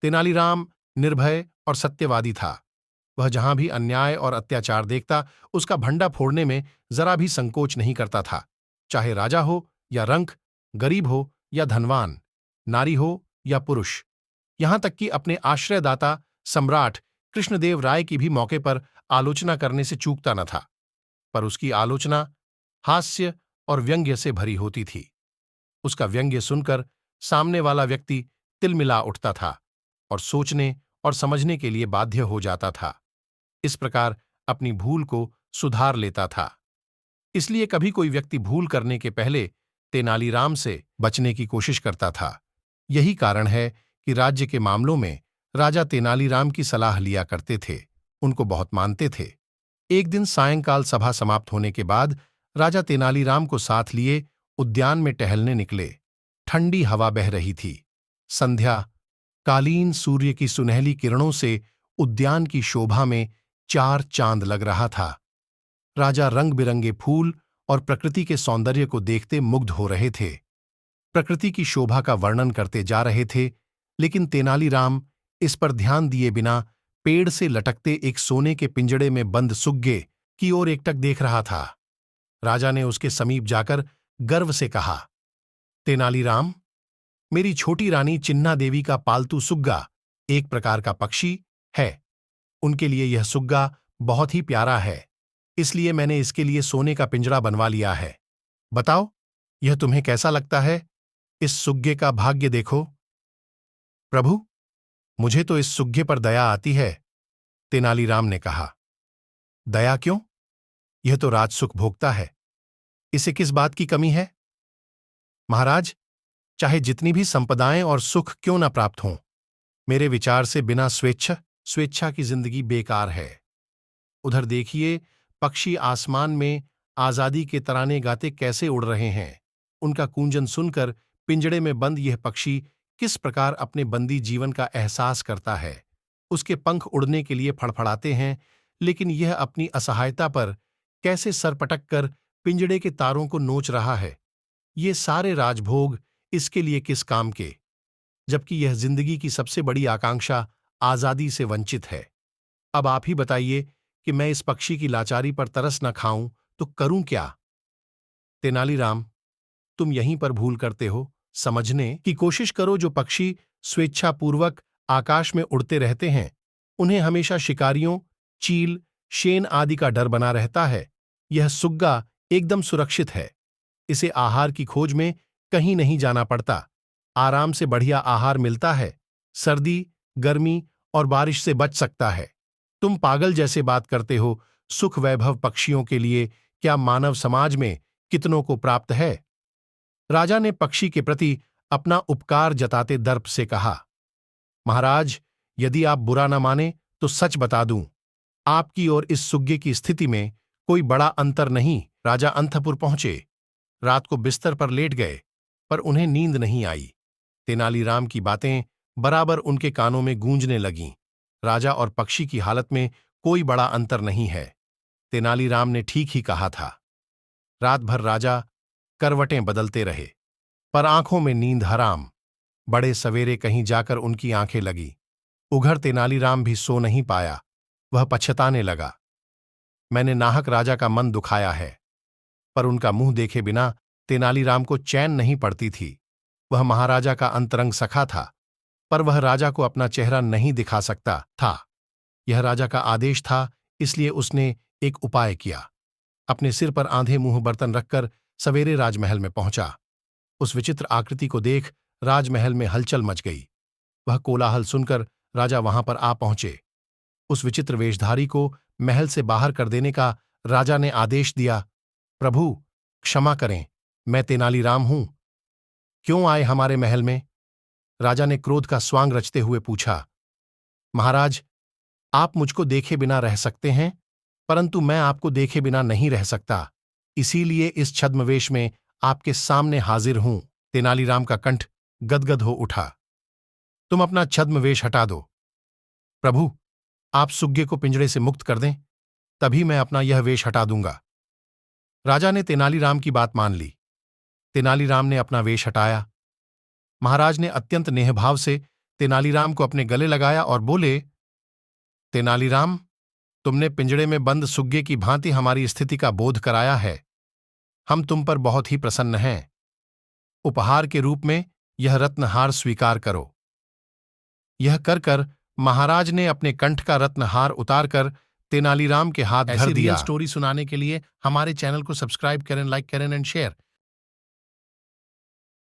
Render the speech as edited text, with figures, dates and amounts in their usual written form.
तेनालीराम निर्भय और सत्यवादी था। वह जहां भी अन्याय और अत्याचार देखता, उसका भंडा फोड़ने में जरा भी संकोच नहीं करता था। चाहे राजा हो या रंक, गरीब हो या धनवान, नारी हो या पुरुष, यहां तक कि अपने आश्रयदाता सम्राट कृष्णदेव राय की भी मौके पर आलोचना करने से चूकता न था। पर उसकी आलोचना हास्य और व्यंग्य से भरी होती थी। उसका व्यंग्य सुनकर सामने वाला व्यक्ति तिलमिला उठता था और सोचने और समझने के लिए बाध्य हो जाता था। इस प्रकार अपनी भूल को सुधार लेता था। इसलिए कभी कोई व्यक्ति भूल करने के पहले तेनालीराम से बचने की कोशिश करता था। यही कारण है कि राज्य के मामलों में राजा तेनालीराम की सलाह लिया करते थे, उनको बहुत मानते थे। एक दिन सायंकाल सभा समाप्त होने के बाद राजा तेनालीराम को साथ लिए उद्यान में टहलने निकले। ठंडी हवा बह रही थी। संध्या कालीन सूर्य की सुनहली किरणों से उद्यान की शोभा में चार चांद लग रहा था। राजा रंग बिरंगे फूल और प्रकृति के सौंदर्य को देखते मुग्ध हो रहे थे। प्रकृति की शोभा का वर्णन करते जा रहे थे, लेकिन तेनालीराम इस पर ध्यान दिए बिना पेड़ से लटकते एक सोने के पिंजड़े में बंद सुग्गे की ओर एकटक देख रहा था। राजा ने उसके समीप जाकर गर्व से कहा, तेनालीराम, मेरी छोटी रानी चिन्ना देवी का पालतू सुग्गा एक प्रकार का पक्षी है। उनके लिए यह सुग्गा बहुत ही प्यारा है, इसलिए मैंने इसके लिए सोने का पिंजरा बनवा लिया है। बताओ, यह तुम्हें कैसा लगता है? इस सुग्गे का भाग्य देखो। प्रभु, मुझे तो इस सुग्गे पर दया आती है, तेनालीराम ने कहा। दया क्यों? यह तो राजसुख भोगता है, इसे किस बात की कमी है? महाराज, चाहे जितनी भी संपदाएं और सुख क्यों न प्राप्त हों, मेरे विचार से बिना स्वेच्छा की जिंदगी बेकार है। उधर देखिए, पक्षी आसमान में आजादी के तराने गाते कैसे उड़ रहे हैं। उनका कूंजन सुनकर पिंजड़े में बंद यह पक्षी किस प्रकार अपने बंदी जीवन का एहसास करता है। उसके पंख उड़ने के लिए फड़फड़ाते हैं, लेकिन यह अपनी असहायता पर कैसे सर पटक कर पिंजड़े के तारों को नोच रहा है। ये सारे राजभोग इसके लिए किस काम के, जबकि यह जिंदगी की सबसे बड़ी आकांक्षा आजादी से वंचित है। अब आप ही बताइए कि मैं इस पक्षी की लाचारी पर तरस न खाऊं तो करूं क्या? तेनालीराम, तुम यहीं पर भूल करते हो। समझने की कोशिश करो। जो पक्षी स्वेच्छापूर्वक आकाश में उड़ते रहते हैं, उन्हें हमेशा शिकारियों, चील, शेन आदि का डर बना रहता है। यह सुग्गा एकदम सुरक्षित है। इसे आहार की खोज में कहीं नहीं जाना पड़ता। आराम से बढ़िया आहार मिलता है। सर्दी, गर्मी और बारिश से बच सकता है। तुम पागल जैसे बात करते हो। सुख वैभव पक्षियों के लिए क्या मानव समाज में कितनों को प्राप्त है? राजा ने पक्षी के प्रति अपना उपकार जताते दर्प से कहा, महाराज, यदि आप बुरा न माने तो सच बता दूं, आपकी और इस सुग्गे की स्थिति में कोई बड़ा अंतर नहीं। राजा अंतपुर पहुंचे। रात को बिस्तर पर लेट गए, पर उन्हें नींद नहीं आई। तेनालीराम की बातें बराबर उनके कानों में गूंजने लगीं। राजा और पक्षी की हालत में कोई बड़ा अंतर नहीं है। तेनालीराम ने ठीक ही कहा था। रात भर राजा करवटें बदलते रहे, पर आंखों में नींद हराम। बड़े सवेरे कहीं जाकर उनकी आंखें लगी। उघर तेनालीराम भी सो नहीं पाया। वह पछताने लगा, मैंने नाहक राजा का मन दुखाया है। पर उनका मुंह देखे बिना तेनालीराम को चैन नहीं पड़ती थी। वह महाराजा का अंतरंग सखा था, पर वह राजा को अपना चेहरा नहीं दिखा सकता था। यह राजा का आदेश था, इसलिए उसने एक उपाय किया। अपने सिर पर आंधे मुंह बर्तन रखकर सवेरे राजमहल में पहुंचा। उस विचित्र आकृति को देख राजमहल में हलचल मच गई। वह कोलाहल सुनकर राजा वहां पर आ पहुंचे। उस विचित्र वेशधारी को महल से बाहर कर देने का राजा ने आदेश दिया। प्रभु, क्षमा करें, मैं तेनालीराम हूं। क्यों आए हमारे महल में? राजा ने क्रोध का स्वांग रचते हुए पूछा। महाराज, आप मुझको देखे बिना रह सकते हैं, परंतु मैं आपको देखे बिना नहीं रह सकता, इसीलिए इस छद्मवेश में आपके सामने हाजिर हूं। तेनालीराम का कंठ गदगद हो उठा। तुम अपना छद्मवेश हटा दो। प्रभु, आप सुग्गे को पिंजड़े से मुक्त कर दें, तभी मैं अपना यह वेश हटा दूंगा। राजा ने तेनालीराम की बात मान ली। तेनालीराम ने अपना वेश हटाया। महाराज ने अत्यंत नेहभाव से तेनालीराम को अपने गले लगाया और बोले, तेनालीराम, तुमने पिंजड़े में बंद सुग्गे की भांति हमारी स्थिति का बोध कराया है। हम तुम पर बहुत ही प्रसन्न हैं। उपहार के रूप में यह रत्नहार स्वीकार करो। यह कर महाराज ने अपने कंठ का रत्नहार उतारकर तेनालीराम के हाथ धर दिया। स्टोरी सुनाने के लिए हमारे चैनल को सब्सक्राइब करें, लाइक करें एंड शेयर।